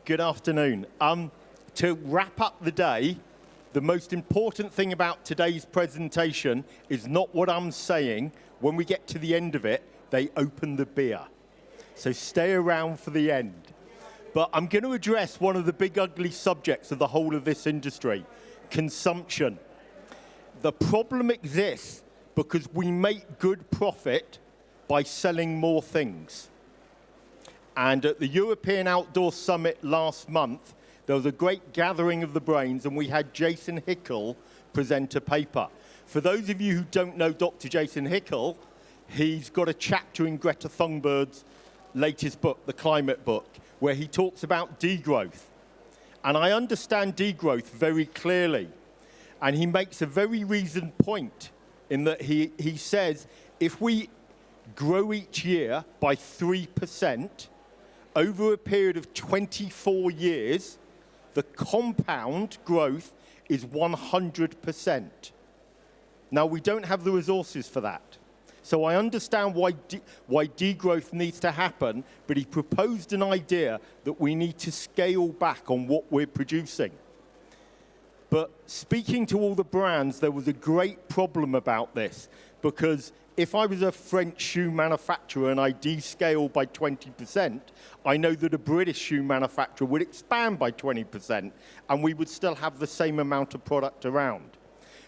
Good afternoon. To wrap up the day, the most important thing about today's presentation is not what I'm saying. When we get to the end of it, they open the beer. So stay around for the end. But I'm going to address one of the big ugly subjects of the whole of this industry, consumption. The problem exists because we make good profit by selling more things. And at the European Outdoor Summit last month, there was a great gathering of the brains, and we had Jason Hickel present a paper. For those of you who don't know Dr. Jason Hickel, he's got a chapter in Greta Thunberg's latest book, the climate book, where he talks about degrowth. And I understand degrowth very clearly. And he makes a very reasoned point in that he says, if we grow each year by 3%, over a period of 24 years, the compound growth is 100%. Now, we don't have the resources for that. So I understand why degrowth needs to happen, but he proposed an idea that we need to scale back on what we're producing. But speaking to all the brands, there was a great problem about this, because if I was a French shoe manufacturer and I descaled by 20%, I know that a British shoe manufacturer would expand by 20%, and we would still have the same amount of product around.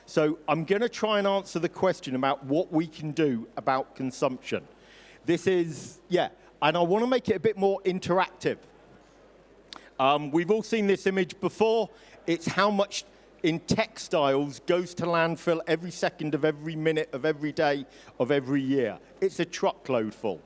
So I'm going to try and answer the question about what we can do about consumption. This is, and I want to make it a bit more interactive. We've all seen this image before. It's how much in textiles goes to landfill every second of every minute of every day of every year. It's a truckload full.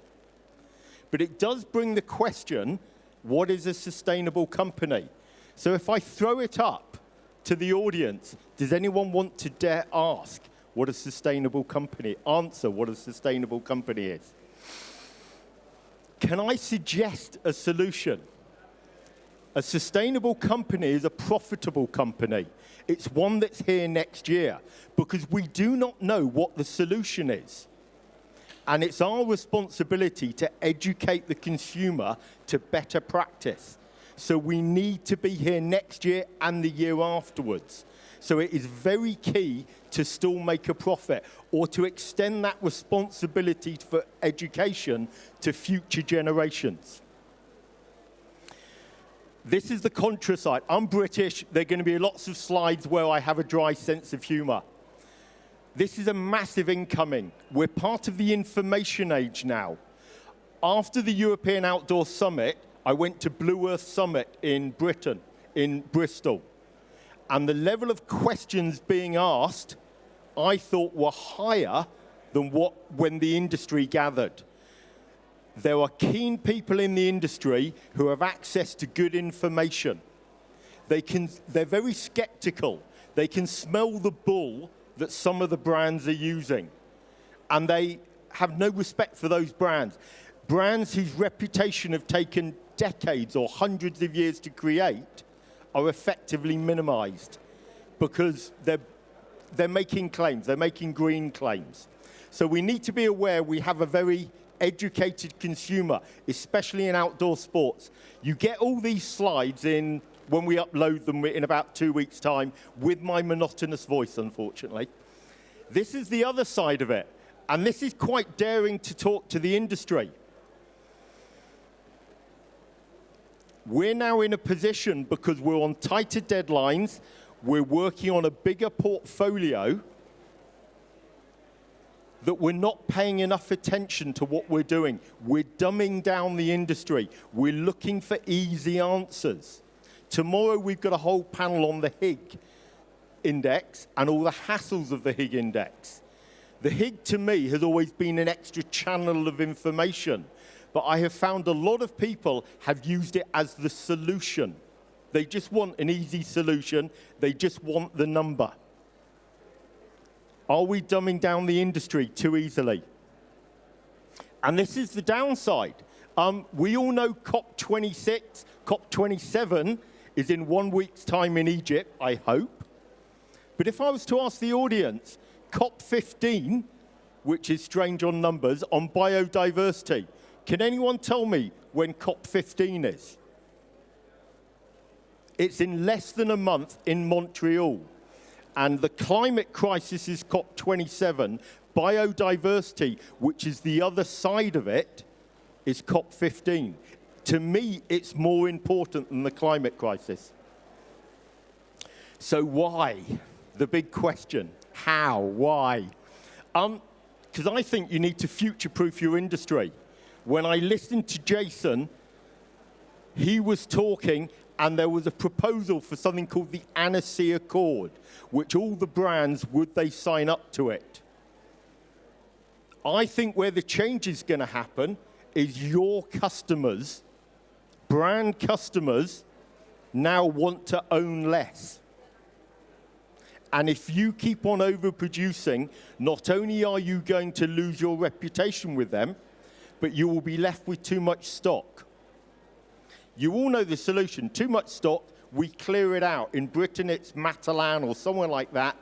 But it does bring the question, what is a sustainable company? So if I throw it up to the audience, does anyone want to dare ask what a sustainable company, answer what a sustainable company is? Can I suggest a solution? A sustainable company is a profitable company. It's one that's here next year, because we do not know what the solution is. And it's our responsibility to educate the consumer to better practice. So we need to be here next year and the year afterwards. So it is very key to still make a profit, or to extend that responsibility for education to future generations. This is the contra side. I'm British. There are going to be lots of slides where I have a dry sense of humor. This is a massive incoming. We're part of the information age now. After the European Outdoor Summit, I went to Blue Earth Summit in Britain, in Bristol. And the level of questions being asked, I thought, were higher than when the industry gathered. There are keen people in the industry who have access to good information. They're very skeptical. They can smell the bull that some of the brands are using. And they have no respect for those brands. Brands whose reputation have taken decades or hundreds of years to create are effectively minimized, because they're making claims. They're making green claims. So we need to be aware we have a very educated consumer, especially in outdoor sports. You get all these slides when we upload them in about 2 weeks' time, with my monotonous voice, unfortunately. This is the other side of it, and this is quite daring to talk to the industry. We're now in a position, because we're on tighter deadlines, we're working on a bigger portfolio, that we're not paying enough attention to what we're doing. We're dumbing down the industry. We're looking for easy answers. Tomorrow we've got a whole panel on the Higg index and all the hassles of the Higg index. The Higg, to me, has always been an extra channel of information, but I have found a lot of people have used it as the solution. They just want an easy solution. They just want the number. Are we dumbing down the industry too easily? And this is the downside. We all know COP26, COP27 is in 1 week's time in Egypt, I hope. But if I was to ask the audience, COP15, which is strange on numbers, on biodiversity, can anyone tell me when COP15 is? It's in less than a month in Montreal. And the climate crisis is COP27. Biodiversity, which is the other side of it, is COP15. To me, it's more important than the climate crisis. So why? The big question. How? Why? Because I think you need to future-proof your industry. When I listened to Jason, he was talking, and there was a proposal for something called the Annecy Accord, which all the brands, would they sign up to it? I think where the change is going to happen is your customers, brand customers, now want to own less. And if you keep on overproducing, not only are you going to lose your reputation with them, but you will be left with too much stock. You all know the solution. Too much stock, we clear it out. In Britain, it's Matalan or somewhere like that,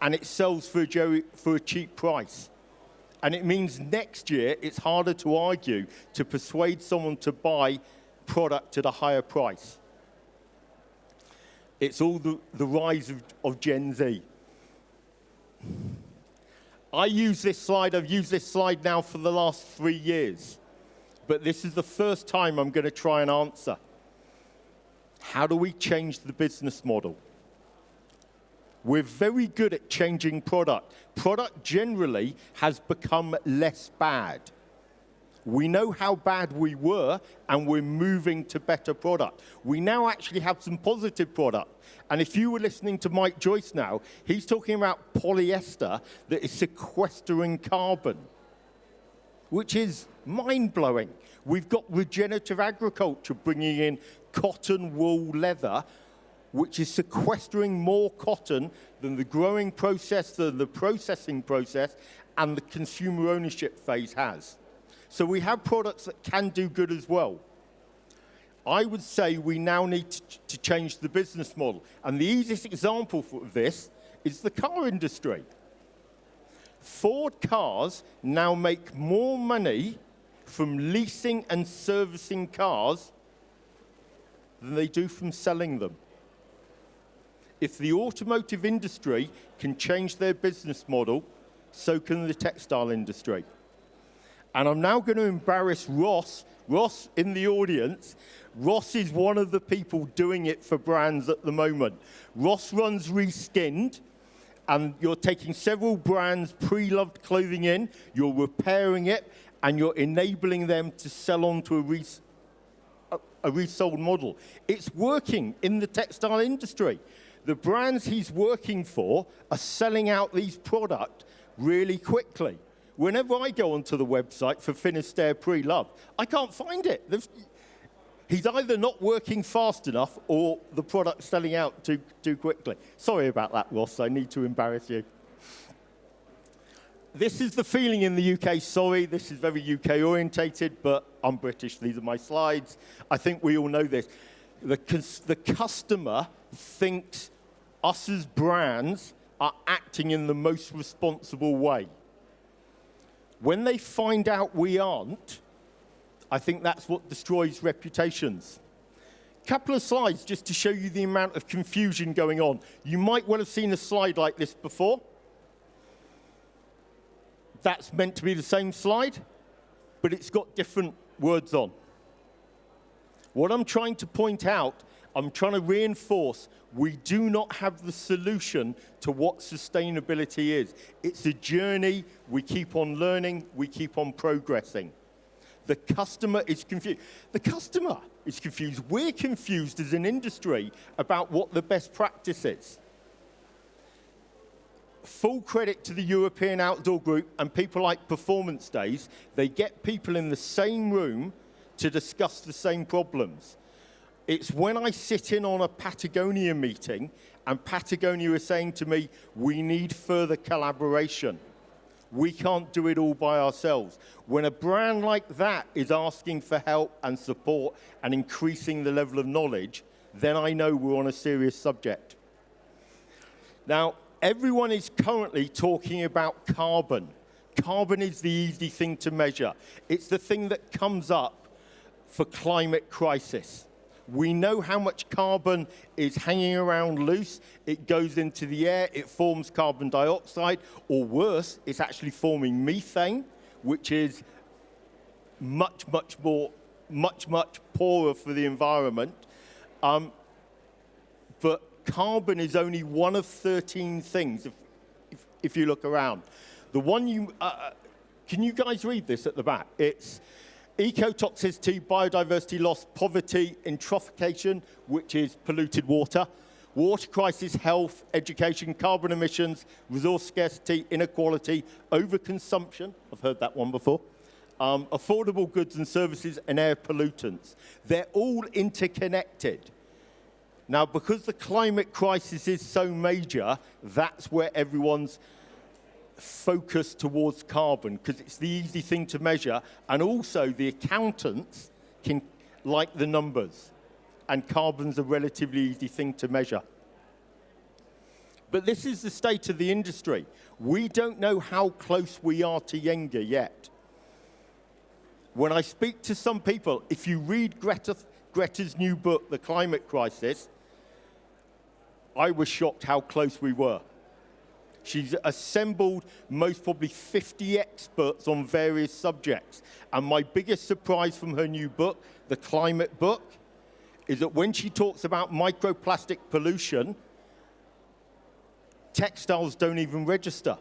and it sells for a cheap price. And it means next year, it's harder to argue to persuade someone to buy product at a higher price. It's all the rise of Gen Z. I've used this slide now for the last 3 years. But this is the first time I'm going to try and answer. How do we change the business model? We're very good at changing product. Product generally has become less bad. We know how bad we were, and we're moving to better product. We now actually have some positive product. And if you were listening to Mike Joyce now, he's talking about polyester that is sequestering carbon, which is mind-blowing. We've got regenerative agriculture bringing in cotton, wool, leather, which is sequestering more cotton than the growing process, than the processing process, and the consumer ownership phase has. So we have products that can do good as well. I would say we now need to change the business model. And the easiest example of this is the car industry. Ford cars now make more money from leasing and servicing cars than they do from selling them. If the automotive industry can change their business model, so can the textile industry. And I'm now going to embarrass Ross. Ross in the audience. Ross is one of the people doing it for brands at the moment. Ross runs Reskinned, and you're taking several brands' pre-loved clothing in, you're repairing it, and you're enabling them to sell on to a resold model. It's working in the textile industry. The brands he's working for are selling out these products really quickly. Whenever I go onto the website for Finisterre Pre-Loved, I can't find it. He's either not working fast enough or the product's selling out too quickly. Sorry about that, Ross. I need to embarrass you. This is the feeling in the UK. Sorry, this is very UK-orientated, but I'm British. These are my slides. I think we all know this. The customer thinks us as brands are acting in the most responsible way. When they find out we aren't, I think that's what destroys reputations. Couple of slides just to show you the amount of confusion going on. You might well have seen a slide like this before. That's meant to be the same slide, but it's got different words on. What I'm trying to point out, I'm trying to reinforce, we do not have the solution to what sustainability is. It's a journey. We keep on learning. We keep on progressing. The customer is confused. The customer is confused. We're confused as an industry about what the best practice is. Full credit to the European Outdoor Group and people like Performance Days. They get people in the same room to discuss the same problems. It's when I sit in on a Patagonia meeting and Patagonia is saying to me, we need further collaboration. We can't do it all by ourselves. When a brand like that is asking for help and support and increasing the level of knowledge, then I know we're on a serious subject. Now, everyone is currently talking about carbon. Carbon is the easy thing to measure. It's the thing that comes up for climate crisis. We know how much carbon is hanging around loose. It goes into the air, it forms carbon dioxide, or worse, it's actually forming methane, which is much poorer for the environment. But carbon is only one of 13 things, if you look around. The one can you guys read this at the back? It's ecotoxicity, biodiversity loss, poverty, eutrophication, which is polluted water, water crisis, health, education, carbon emissions, resource scarcity, inequality, overconsumption, I've heard that one before, affordable goods and services, and air pollutants. They're all interconnected. Now, because the climate crisis is so major, that's where everyone's focused towards carbon, because it's the easy thing to measure, and also the accountants can like the numbers, and carbon's a relatively easy thing to measure. But this is the state of the industry. We don't know how close we are to Jenga yet. When I speak to some people, if you read Greta's new book, The Climate Crisis, I was shocked how close we were. She's assembled most probably 50 experts on various subjects. And my biggest surprise from her new book, The Climate Book, is that when she talks about microplastic pollution, textiles don't even register.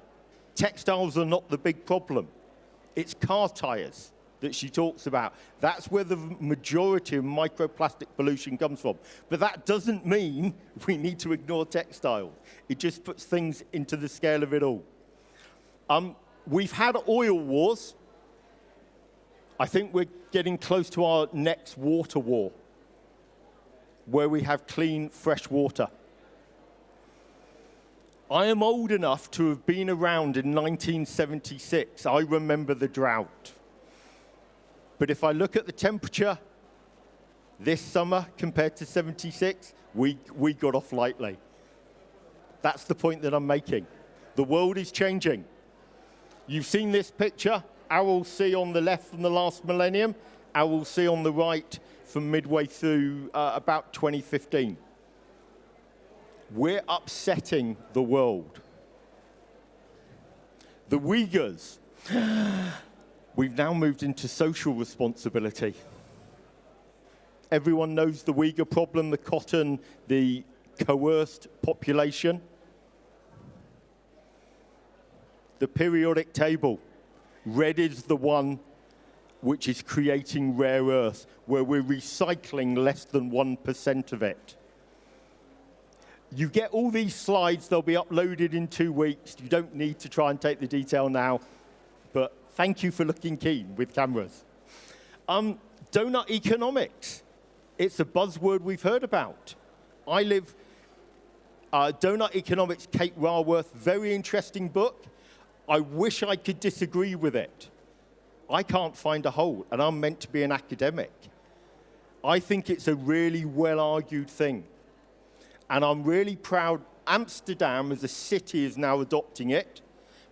Textiles are not the big problem. It's car tires that she talks about. That's where the majority of microplastic pollution comes from. But that doesn't mean we need to ignore textiles. It just puts things into the scale of it all. We've had oil wars. I think we're getting close to our next water war, where we have clean, fresh water. I am old enough to have been around in 1976. I remember the drought. But if I look at the temperature this summer compared to 76, we got off lightly. That's the point that I'm making. The world is changing. You've seen this picture, Aral Sea on the left from the last millennium, Aral Sea on the right from midway through about 2015. We're upsetting the world. The Uyghurs. We've now moved into social responsibility. Everyone knows the Uyghur problem, the cotton, the coerced population. The periodic table. Red is the one which is creating rare earth, where we're recycling less than 1% of it. You get all these slides, they'll be uploaded in 2 weeks. You don't need to try and take the detail now, but thank you for looking keen with cameras. Donut economics. It's a buzzword we've heard about. Donut economics, Kate Raworth, very interesting book. I wish I could disagree with it. I can't find a hole, and I'm meant to be an academic. I think it's a really well-argued thing. And I'm really proud Amsterdam as a city is now adopting it.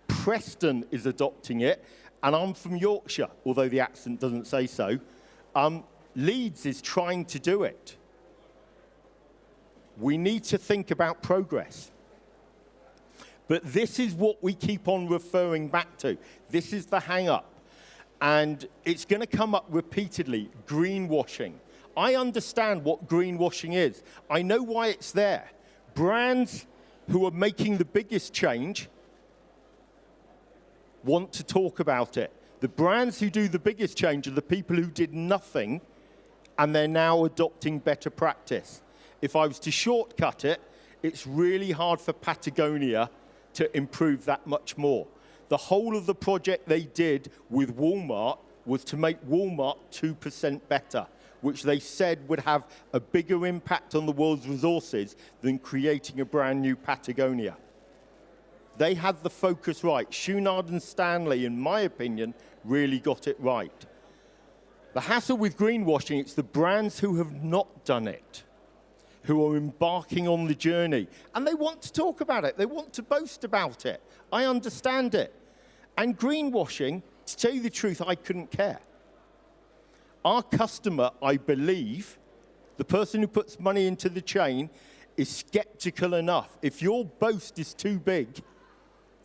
Preston is adopting it. And I'm from Yorkshire, although the accent doesn't say so. Leeds is trying to do it. We need to think about progress. But this is what we keep on referring back to. This is the hang-up. And it's going to come up repeatedly, greenwashing. I understand what greenwashing is. I know why it's there. Brands who are making the biggest change want to talk about it. The brands who do the biggest change are the people who did nothing, and they're now adopting better practice. If I was to shortcut it, it's really hard for Patagonia to improve that much more. The whole of the project they did with Walmart was to make Walmart 2% better, which they said would have a bigger impact on the world's resources than creating a brand new Patagonia. They had the focus right. Chouinard and Stanley, in my opinion, really got it right. The hassle with greenwashing, it's the brands who have not done it, who are embarking on the journey. And they want to talk about it. They want to boast about it. I understand it. And greenwashing, to tell you the truth, I couldn't care. Our customer, I believe, The person who puts money into the chain is skeptical enough. If your boast is too big,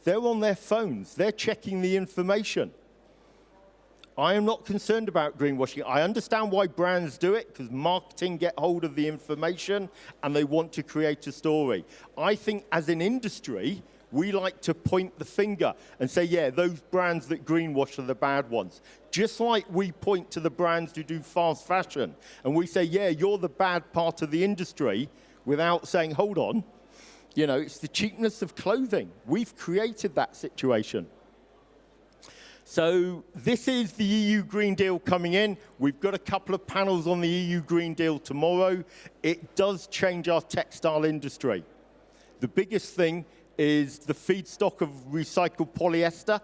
they're on their phones. They're checking the information. I am not concerned about greenwashing. I understand why brands do it, because marketing get hold of the information and they want to create a story. I think as an industry, we like to point the finger and say, yeah, those brands that greenwash are the bad ones. Just like we point to the brands who do fast fashion and we say, yeah, you're the bad part of the industry, without saying, hold on, you know, it's the cheapness of clothing. We've created that situation. So this is the EU Green Deal coming in. We've got a couple of panels on the EU Green Deal tomorrow. It does change our textile industry. The biggest thing is the feedstock of recycled polyester.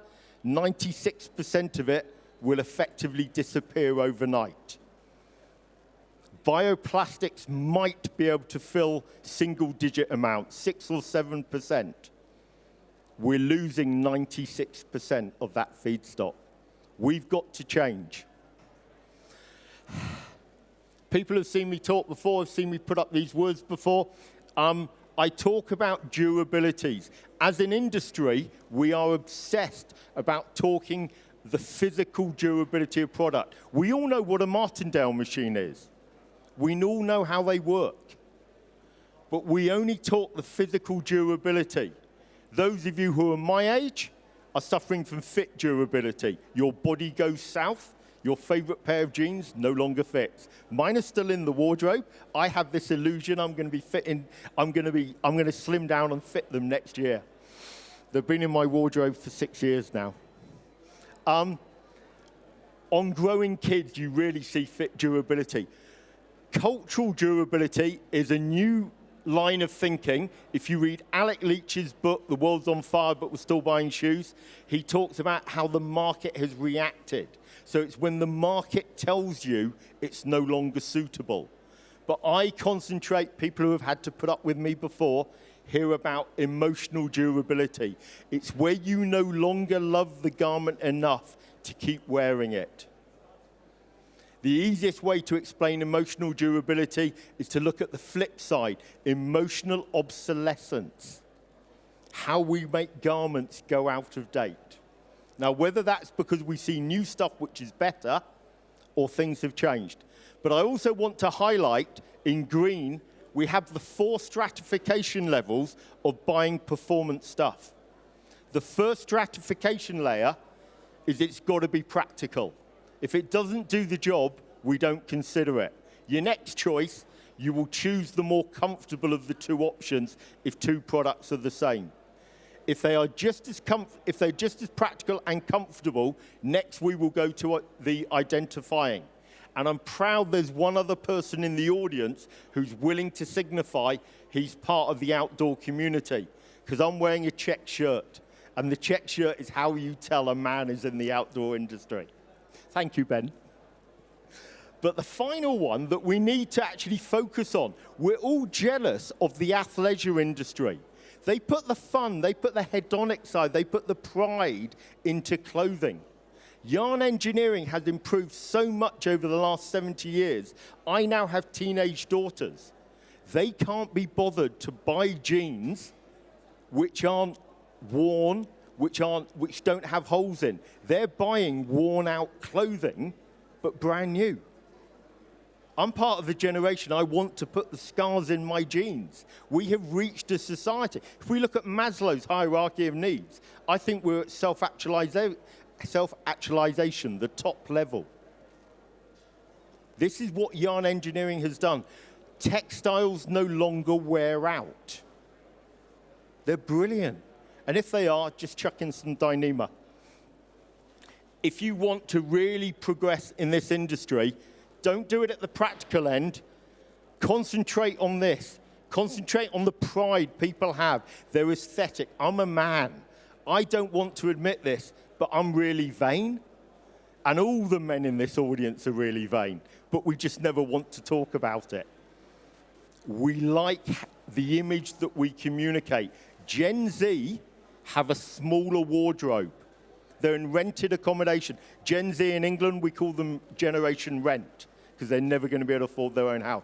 96% of it will effectively disappear overnight. Bioplastics might be able to fill single-digit amounts, 6 or 7%. We're losing 96% of that feedstock. We've got to change. People have seen me talk before, have seen me put up these words before. I talk about durabilities. As an industry, we are obsessed about talking the physical durability of product. We all know what a Martindale machine is. We all know how they work. But we only talk the physical durability. Those of you who are my age are suffering from fit durability. Your body goes south. Your favorite pair of jeans no longer fits. Mine are still in the wardrobe. I have this illusion I'm going to slim down and fit them next year. They've been in my wardrobe for 6 years now. On growing kids, you really see fit durability. Cultural durability is a new line of thinking. If you read Alec Leach's book, The World's on Fire, but We're Still Buying Shoes, he talks about how the market has reacted. So it's when the market tells you it's no longer suitable. But I concentrate, people who have had to put up with me before, hear about emotional durability. It's where you no longer love the garment enough to keep wearing it. The easiest way to explain emotional durability is to look at the flip side, emotional obsolescence, how we make garments go out of date. Now, whether that's because we see new stuff which is better or things have changed. But I also want to highlight in green, we have the 4 stratification levels of buying performance stuff. The first stratification layer is it's got to be practical. If it doesn't do the job, we don't consider it. Your next choice, you will choose the more comfortable of the 2 options if 2 products are the same. If they're just as practical and comfortable, next we will go to the identifying. And I'm proud there's one other person in the audience who's willing to signify he's part of the outdoor community, because I'm wearing a check shirt, and the check shirt is how you tell a man is in the outdoor industry. Thank you, Ben. But the final one that we need to actually focus on, we're all jealous of the athleisure industry. They put the fun, they put the hedonic side, they put the pride into clothing. Yarn engineering has improved so much over the last 70 years. I now have teenage daughters. They can't be bothered to buy jeans which aren't worn, which don't have holes in. They're buying worn out clothing, but brand new. I'm part of the generation, I want to put the scars in my jeans. We have reached a society. If we look at Maslow's hierarchy of needs, I think we're at self-actualization, the top level. This is what yarn engineering has done. Textiles no longer wear out. They're brilliant. And if they are, just chuck in some Dyneema. If you want to really progress in this industry, don't do it at the practical end. Concentrate on this. Concentrate on the pride people have, their aesthetic. I'm a man. I don't want to admit this, but I'm really vain. And all the men in this audience are really vain, but we just never want to talk about it. We like the image that we communicate. Gen Z have a smaller wardrobe. They're in rented accommodation. Gen Z in England, we call them Generation Rent, because they're never going to be able to afford their own house.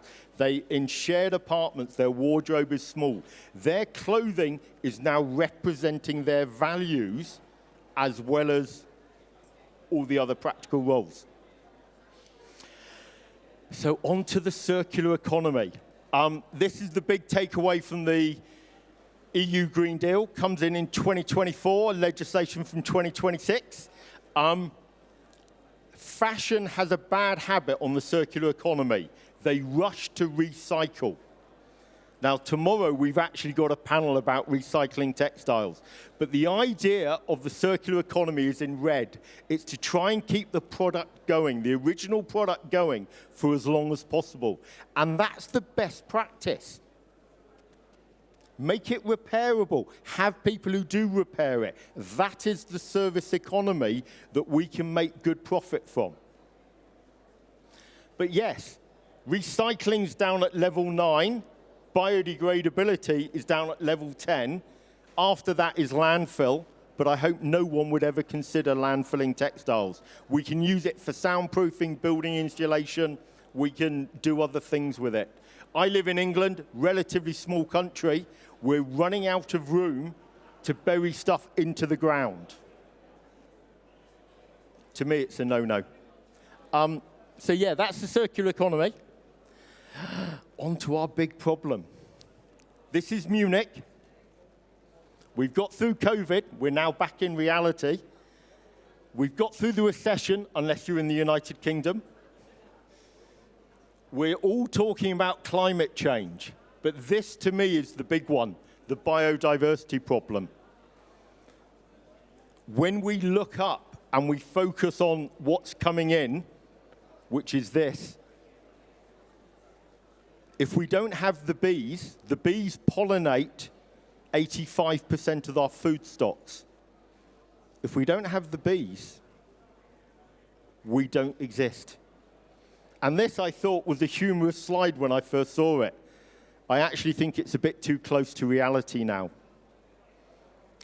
In shared apartments, their wardrobe is small. Their clothing is now representing their values as well as all the other practical roles. So on to the circular economy. This is the big takeaway from the EU Green Deal. Comes in 2024, legislation from 2026. Fashion has a bad habit on the circular economy. They rush to recycle. Now, tomorrow we've actually got a panel about recycling textiles. But the idea of the circular economy is in red. It's to try and keep the product going, the original product going, for as long as possible. And that's the best practice. Make it repairable. Have people who do repair it. That is the service economy that we can make good profit from. But yes, recycling's down at level 9. Biodegradability is down at level 10. After that is landfill, but I hope no one would ever consider landfilling textiles. We can use it for soundproofing, building insulation. We can do other things with it. I live in England, relatively small country. We're running out of room to bury stuff into the ground. To me, it's a no-no. So yeah, that's the circular economy. On to our big problem. This is Munich. We've got through COVID. We're now back in reality. We've got through the recession, unless you're in the United Kingdom. We're all talking about climate change. But this, to me, is the big one, the biodiversity problem. When we look up and we focus on what's coming in, which is this, if we don't have the bees pollinate 85% of our food stocks. If we don't have the bees, we don't exist. And this, I thought, was a humorous slide when I first saw it. I actually think it's a bit too close to reality now.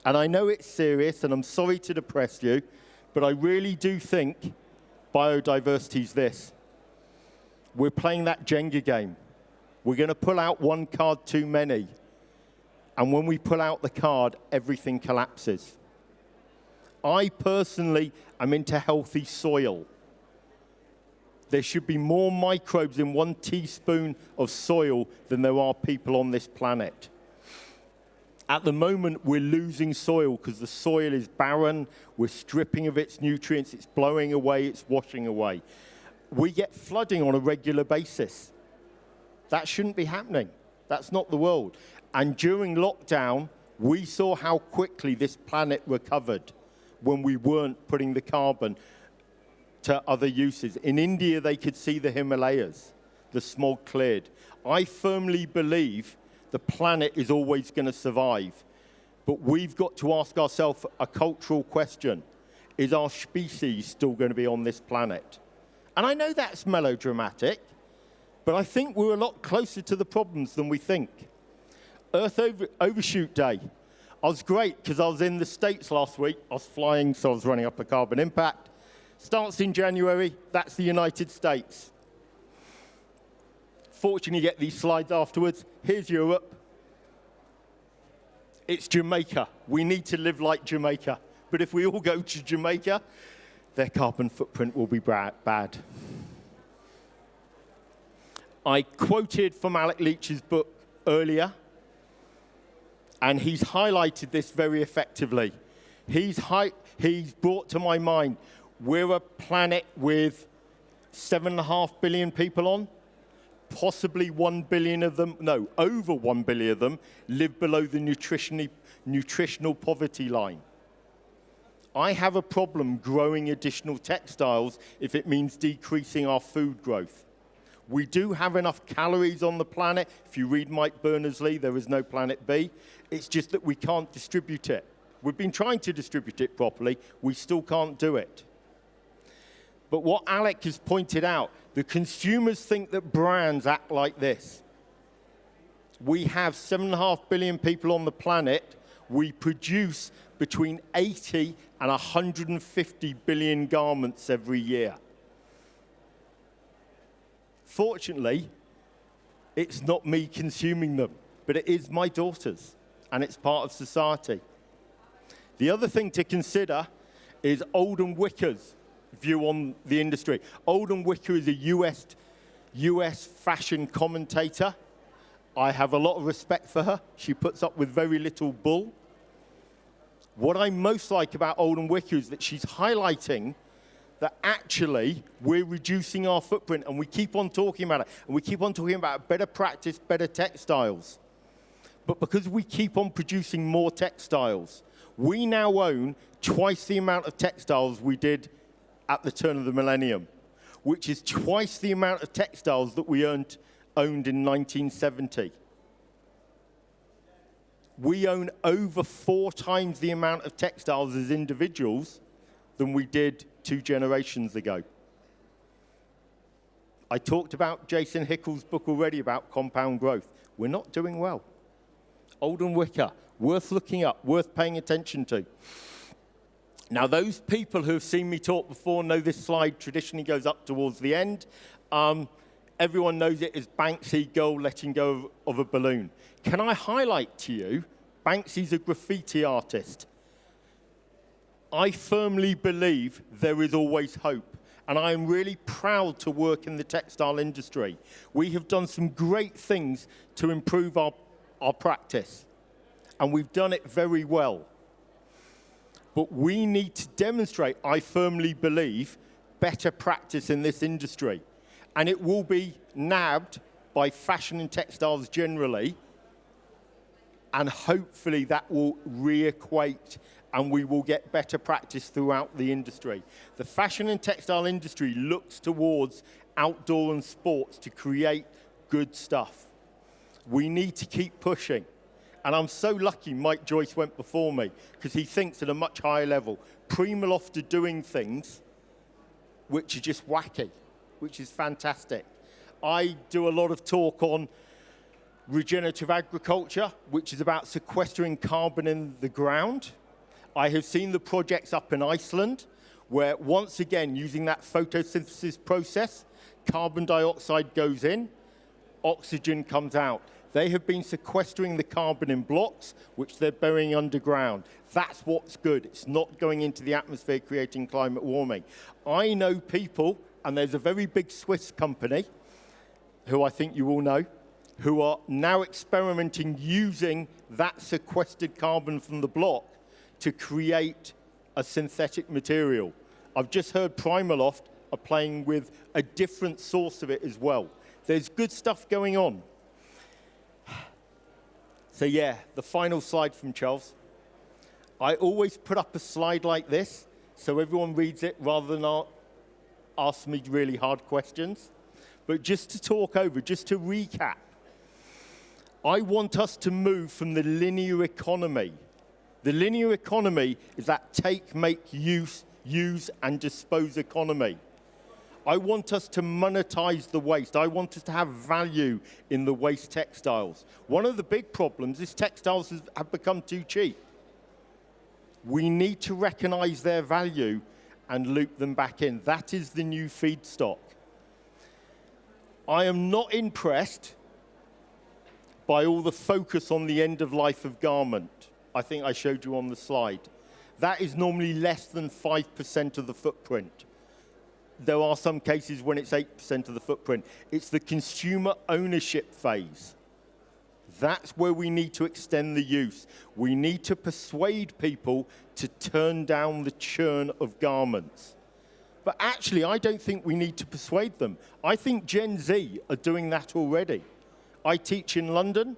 And I know it's serious, and I'm sorry to depress you, but I really do think biodiversity is this. We're playing that Jenga game. We're going to pull out one card too many. And when we pull out the card, everything collapses. I personally am into healthy soil. There should be more microbes in 1 teaspoon of soil than there are people on this planet. At the moment, we're losing soil because the soil is barren. We're stripping of its nutrients. It's blowing away. It's washing away. We get flooding on a regular basis. That shouldn't be happening. That's not the world. And during lockdown, we saw how quickly this planet recovered when we weren't putting the carbon to other uses. In India, they could see the Himalayas. The smog cleared. I firmly believe the planet is always going to survive. But we've got to ask ourselves a cultural question. Is our species still going to be on this planet? And I know that's melodramatic, but I think we're a lot closer to the problems than we think. Earth Overshoot Day. I was great because I was in the States last week. I was flying, so I was running up a carbon impact. Starts in January. That's the United States. Fortunately, you get these slides afterwards. Here's Europe. It's Jamaica. We need to live like Jamaica. But if we all go to Jamaica, their carbon footprint will be bad. I quoted from Alec Leach's book earlier, and he's highlighted this very effectively. He's brought to my mind, we're a planet with 7.5 billion people on. Possibly 1 billion of them, no, over 1 billion of them live below the nutritional poverty line. I have a problem growing additional textiles if it means decreasing our food growth. We do have enough calories on the planet. If you read Mike Berners-Lee, there is no planet B. It's just that we can't distribute it. We've been trying to distribute it properly. We still can't do it. But what Alec has pointed out, the consumers think that brands act like this. We have 7.5 billion people on the planet. We produce between 80 and 150 billion garments every year. Fortunately, it's not me consuming them, but it is my daughters, and it's part of society. The other thing to consider is Alden Wicker's view on the industry. Alden Wicker is a US fashion commentator. I have a lot of respect for her. She puts up with very little bull. What I most like about Alden Wicker is that she's highlighting that actually we're reducing our footprint, and we keep on talking about it, and we keep on talking about better practice, better textiles. But because we keep on producing more textiles, we now own twice the amount of textiles we did at the turn of the millennium, which is twice the amount of textiles that we owned in 1970. We own over 4 times the amount of textiles as individuals than we did 2 generations ago. I talked about Jason Hickel's book already about compound growth. We're not doing well. Alden Wicker, worth looking up, worth paying attention to. Now, those people who have seen me talk before know this slide traditionally goes up towards the end. Everyone knows it as Banksy Girl letting go of a balloon. Can I highlight to you, Banksy's a graffiti artist. I firmly believe there is always hope, and I am really proud to work in the textile industry. We have done some great things to improve our practice, and we've done it very well. But we need to demonstrate, I firmly believe, better practice in this industry. And it will be nabbed by fashion and textiles generally, and hopefully that will re-equate and we will get better practice throughout the industry. The fashion and textile industry looks towards outdoor and sports to create good stuff. We need to keep pushing. And I'm so lucky Mike Joyce went before me, because he thinks at a much higher level. Primaloft are doing things which are just wacky, which is fantastic. I do a lot of talk on regenerative agriculture, which is about sequestering carbon in the ground. I have seen the projects up in Iceland, where once again, using that photosynthesis process, carbon dioxide goes in, oxygen comes out. They have been sequestering the carbon in blocks, which they're burying underground. That's what's good. It's not going into the atmosphere creating climate warming. I know people, and there's a very big Swiss company, who I think you all know, who are now experimenting using that sequestered carbon from the block to create a synthetic material. I've just heard Primaloft are playing with a different source of it as well. There's good stuff going on. So yeah, the final slide from Charles. I always put up a slide like this so everyone reads it rather than ask me really hard questions. But just to talk over, just to recap, I want us to move from the linear economy. The linear economy is that take, make, use, and dispose economy. I want us to monetize the waste. I want us to have value in the waste textiles. One of the big problems is textiles have become too cheap. We need to recognize their value and loop them back in. That is the new feedstock. I am not impressed by all the focus on the end of life of garment. I think I showed you on the slide. That is normally less than 5% of the footprint. There are some cases when it's 8% of the footprint. It's the consumer ownership phase. That's where we need to extend the use. We need to persuade people to turn down the churn of garments. But actually, I don't think we need to persuade them. I think Gen Z are doing that already. I teach in London.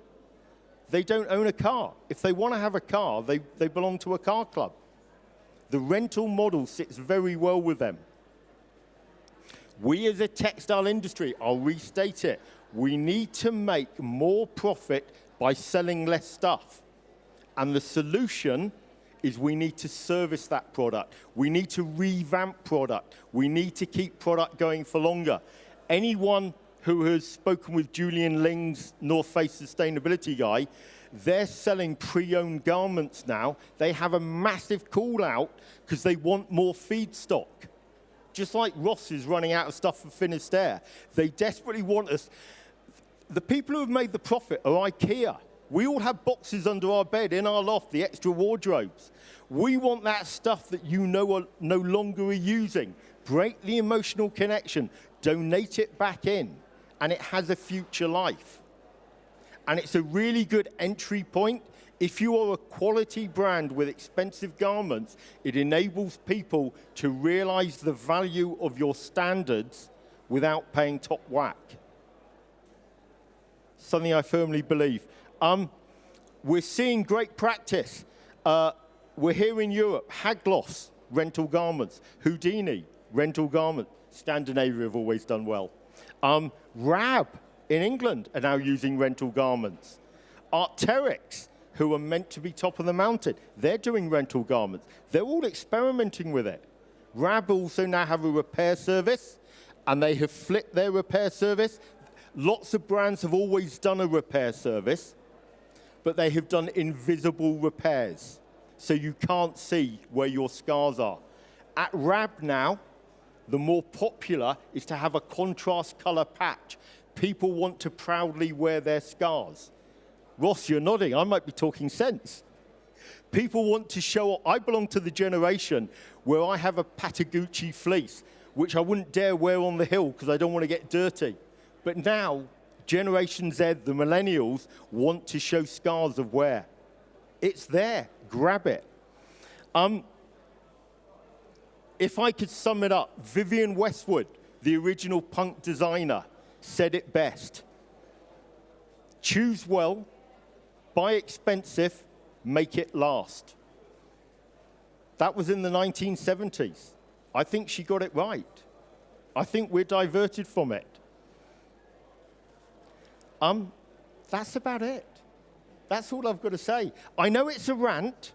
They don't own a car. If they want to have a car, they belong to a car club. The rental model sits very well with them. We as a textile industry, I'll restate it, we need to make more profit by selling less stuff. And the solution is we need to service that product. We need to revamp product. We need to keep product going for longer. Anyone who has spoken with Julian Ling's North Face sustainability guy, they're selling pre-owned garments now. They have a massive call out because they want more feedstock. just like Ross is running out of stuff for Finisterre. They desperately want us. The people who have made the profit are IKEA. We all have boxes under our bed, in our loft, the extra wardrobes. We want that stuff that you know are no longer are using. Break the emotional connection, donate it back in, and it has a future life. And it's a really good entry point. If you are a quality brand with expensive garments, it enables people to realize the value of your standards without paying top whack. Something I firmly believe. We're seeing great practice. We're here in Europe, Haglos, rental garments, Houdini, rental garments. Scandinavia have always done well. Rab in England are now using rental garments. Arc'teryx, who are meant to be top of the mountain, they're doing rental garments. They're all experimenting with it. Rab also now have a repair service, and they have flipped their repair service. Lots of brands have always done a repair service, but they have done invisible repairs, so you can't see where your scars are. At Rab now, the more popular is to have a contrast color patch. People want to proudly wear their scars. Ross, you're nodding. I might be talking sense. People want to show, I belong to the generation where I have a Patagucci fleece, which I wouldn't dare wear on the hill because I don't want to get dirty. But now, Generation Z, the millennials, want to show scars of wear. It's there. Grab it. If I could sum it up, Vivienne Westwood, the original punk designer, said it best. Choose well, buy expensive, make it last. That was in the 1970s. I think she got it right. I think we're diverted from it. That's about it. That's all I've got to say. I know it's a rant,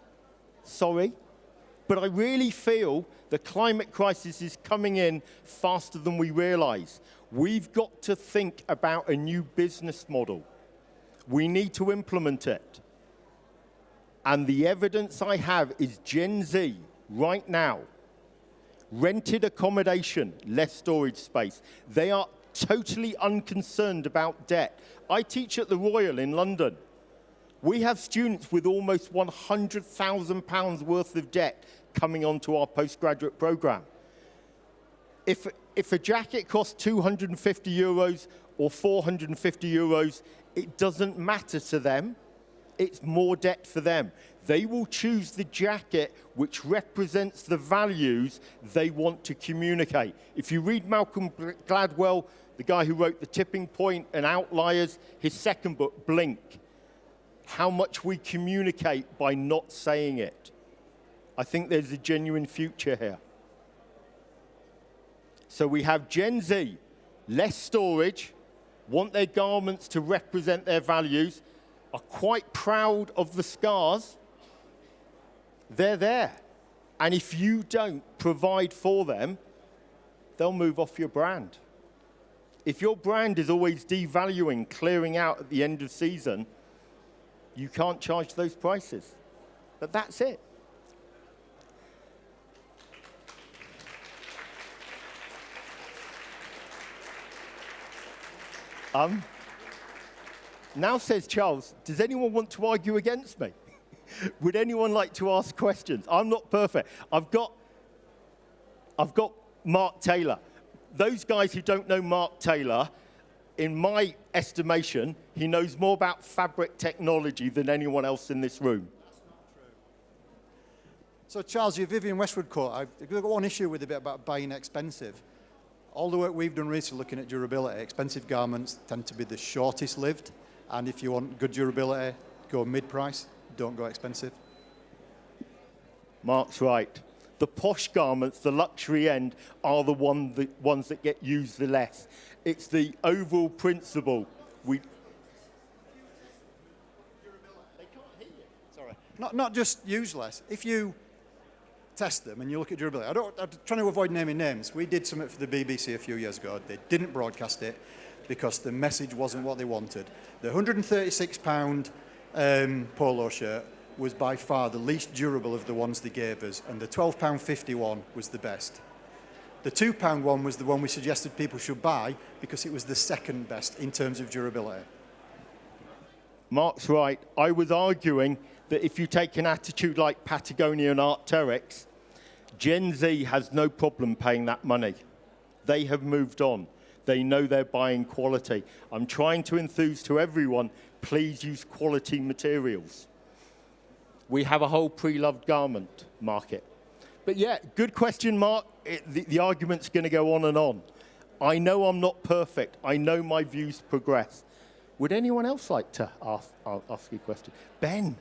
sorry, but I really feel the climate crisis is coming in faster than we realize. We've got to think about a new business model. We need to implement it. And the evidence I have is Gen Z, right now, rented accommodation, less storage space. They are totally unconcerned about debt. I teach at the Royal in London. We have students with almost £100,000 worth of debt coming onto our postgraduate program. If a jacket costs 250 euros or 450 euros, it doesn't matter to them. It's more debt for them. They will choose the jacket which represents the values they want to communicate. If you read Malcolm Gladwell, the guy who wrote The Tipping Point and Outliers, his second book, Blink, how much we communicate by not saying it. I think there's a genuine future here. So we have Gen Z, less storage, want their garments to represent their values, are quite proud of the scars. They're there. And if you don't provide for them, they'll move off your brand. If your brand is always devaluing, clearing out at the end of season, you can't charge those prices. But that's it. Now says Charles, does anyone want to argue against me? Would anyone like to ask questions? I'm not perfect. I've got Mark Taylor. Those guys who don't know Mark Taylor, in my estimation, he knows more about fabric technology than anyone else in this room. That's not true. So Charles, your Vivienne Westwood quote, I've got one issue with the bit about buying expensive. All the work we've done recently looking at durability, expensive garments tend to be the shortest lived. And if you want good durability, go mid-price, don't go expensive. Mark's right. The posh garments, the luxury end, are the ones that get used the less. It's the overall principle. They can't hear you. Sorry. Not just use less. If you test them and you look at durability, I'm trying to avoid naming names. We did something for the BBC a few years ago. They didn't broadcast it because the message wasn't what they wanted. The £136 polo shirt was by far the least durable of the ones they gave us, and the £12.50 one was the best. The £2 one was the one we suggested people should buy because it was the second best in terms of durability. Mark's right. I was arguing that if you take an attitude like Patagonia and Arc'teryx, Gen Z has no problem paying that money. They have moved on. They know they're buying quality. I'm trying to enthuse to everyone, please use quality materials. We have a whole pre-loved garment market. But yeah, good question, Mark. The argument's going to go on and on. I know I'm not perfect. I know my views progress. Would anyone else like to ask you a question? Ben.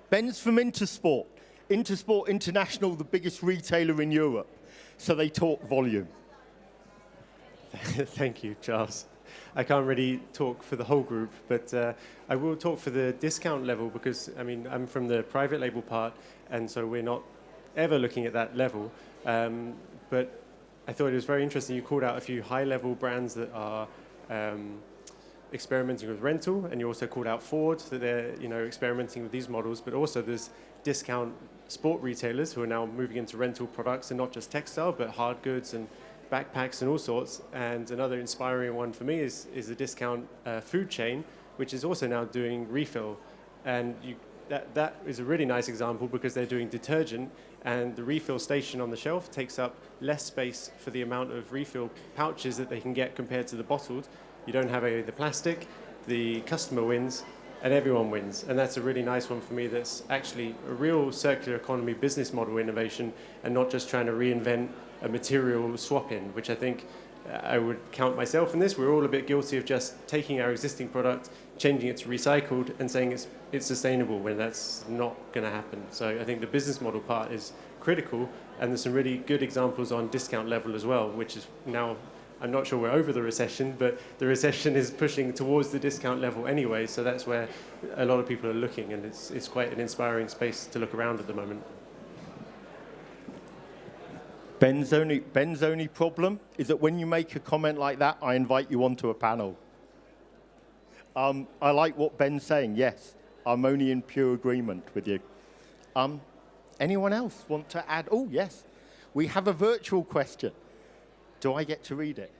Ben's from Intersport. Intersport International, the biggest retailer in Europe. So they talk volume. Thank you, Charles. I can't really talk for the whole group, but I will talk for the discount level because, I mean, I'm from the private label part, and so we're not ever looking at that level. But I thought it was very interesting. You called out a few high-level brands that are experimenting with rental, and you also called out Ford, that they're experimenting with these models, but also there's discount sport retailers who are now moving into rental products, and not just textile, but hard goods and backpacks and all sorts. And another inspiring one for me is the discount food chain, which is also now doing refill. And that is a really nice example because they're doing detergent, and the refill station on the shelf takes up less space for the amount of refill pouches that they can get compared to the bottled. You don't have the plastic, the customer wins, and everyone wins. And that's a really nice one for me that's actually a real circular economy business model innovation, and not just trying to reinvent a material swap-in, which I think I would count myself in this. We're all a bit guilty of just taking our existing product, changing it to recycled, and saying it's sustainable when that's not going to happen. So I think the business model part is critical, and there's some really good examples on discount level as well, which is now, I'm not sure we're over the recession, but the recession is pushing towards the discount level anyway, so that's where a lot of people are looking, and it's quite an inspiring space to look around at the moment. Ben's only problem is that when you make a comment like that, I invite you onto a panel. I like what Ben's saying, yes. I'm only in pure agreement with you. Anyone else want to add? Oh, yes. We have a virtual question. Do I get to read it?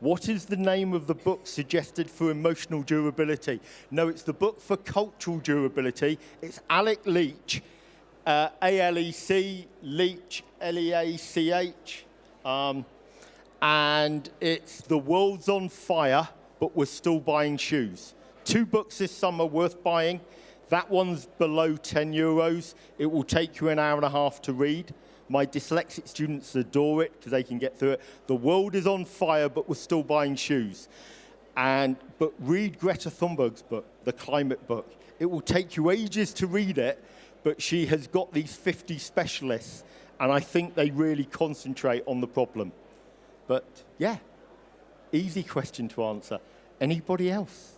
What is the name of the book suggested for emotional durability? No, it's the book for cultural durability. It's Alec Leach. A-L-E-C, Leach, L-E-A-C-H. And it's The World's on Fire, but we're still buying shoes. 2 books this summer worth buying. That one's below €10. It will take you an hour and a half to read. My dyslexic students adore it because they can get through it. The world is on fire, but we're still buying shoes. But read Greta Thunberg's book, the climate book. It will take you ages to read it, but she has got these 50 specialists, and I think they really concentrate on the problem. But yeah, easy question to answer. Anybody else?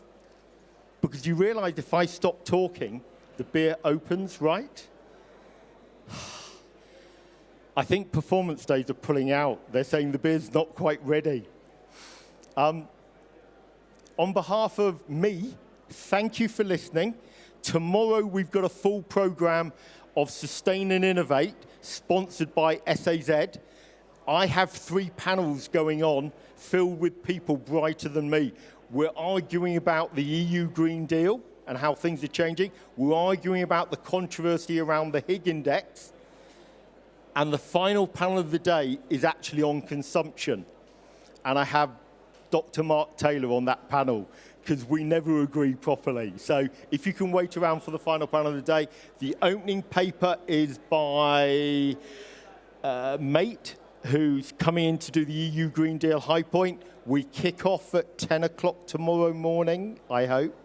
Because you realize if I stop talking, the beer opens, right? I think performance days are pulling out. They're saying the beer's not quite ready. On behalf of me, thank you for listening. Tomorrow, we've got a full program of Sustain and Innovate, sponsored by SAZ. I have 3 panels going on, filled with people brighter than me. We're arguing about the EU Green Deal and how things are changing. We're arguing about the controversy around the Higg Index. And the final panel of the day is actually on consumption. And I have Dr. Mark Taylor on that panel, because we never agree properly. So if you can wait around for the final panel of the day, the opening paper is by Mate, who's coming in to do the EU Green Deal High Point. We kick off at 10 o'clock tomorrow morning, I hope.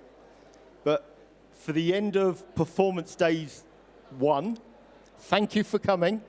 But for the end of Performance Days 1, thank you for coming.